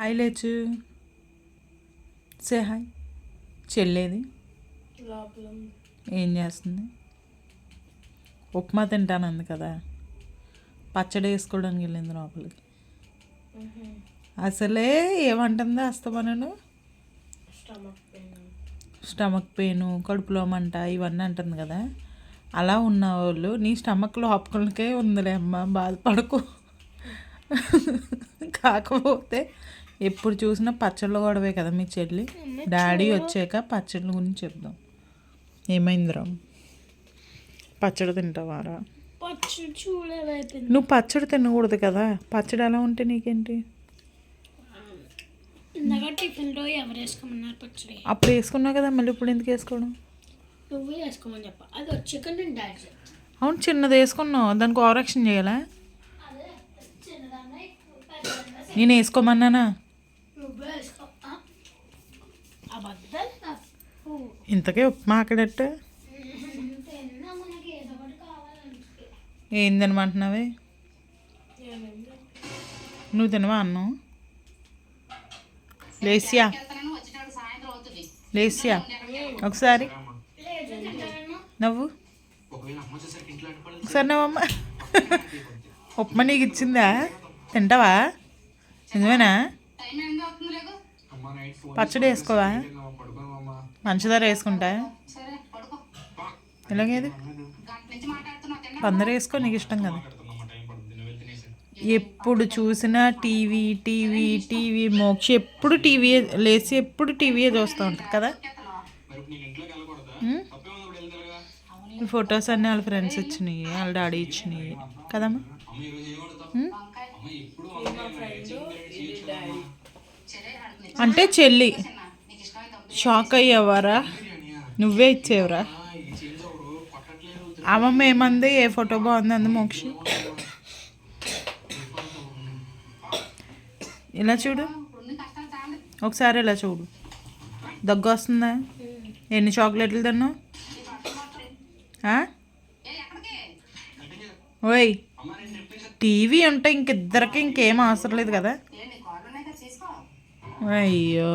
hi లేచు say hi చెల్లేది ఏం చేస్తుంది ఉప్మా తింటానంది కదా పచ్చడి వేసుకోవడానికి వెళ్ళింది లోపలికి అసలే ఏమంటుందో అస్తమానను స్టమక్ పెయిన్ కడుపులో మంట ఇవన్నీ అంటుంది కదా అలా ఉన్న వాళ్ళు నీ స్టమక్ లోపలికే ఉందిలే అమ్మ బాధపడకు కాకపోతే ఎప్పుడు చూసినా పచ్చళ్ళు గొడవే కదా మీ చెల్లి డాడీ వచ్చాక పచ్చళ్ళ గురించి చెప్దాం ఏమైందిరా పచ్చడి తింటావారా నువ్వు పచ్చడి తినకూడదు కదా పచ్చడి ఎలా ఉంటే నీకేంటి టిఫిన్లో ఎవరు వేసుకోమన్నారు పచ్చడి అప్పుడు వేసుకున్నావు కదా మళ్ళీ ఇప్పుడు ఎందుకు వేసుకోవడం నువ్వు వేసుకోమని చెప్ప అది వచ్చాక నేను డాడీ అవును చిన్నది వేసుకున్నావు దానికి ఓవరాక్షన్ చేయాలా నేను వేసుకోమన్నానా నువ్వే వేసుకో అబద్ధాలు ఇంతకే ఉప్మా అక్కడట్టు ఏం తినమంటున్నావే నువ్వు తినవా అన్నం లేసియా లేసియా ఒకసారి నవ్వు ఒకసారి నవ్వమ్మ ఉప్మా నీకు ఇచ్చిందా తింటావా నిజమేనా పచ్చడి వేసుకోవా పంచదార వేసుకుంటా ఎలాగేది అందరూ వేసుకో నీకు ఇష్టం కదా ఎప్పుడు చూసినా టీవీ టీవీ టీవీ మోక్ష ఎప్పుడు టీవీ లేచి ఎప్పుడు టీవీయే చూస్తూ ఉంటుంది కదా ఈ ఫొటోస్ అన్నీ వాళ్ళ ఫ్రెండ్స్ ఇచ్చినాయి వాళ్ళ డాడీ ఇచ్చినాయి కదమ్మా అంటే చెల్లి షాక్ అయ్యేవారా నువ్వే ఇచ్చేవరా అమ్మమ్మ ఏమంది ఏ ఫోటో బాగుంది అంది మోక్షి ఇలా చూడు ఒకసారి ఇలా చూడు దగ్గు వస్తుందా ఎన్ని చాక్లెట్లు తిన్నావు ఓయ్ టీవీ ఉంటే ఇంకిద్దరికి ఇంకేం అవసరం లేదు కదా అయ్యో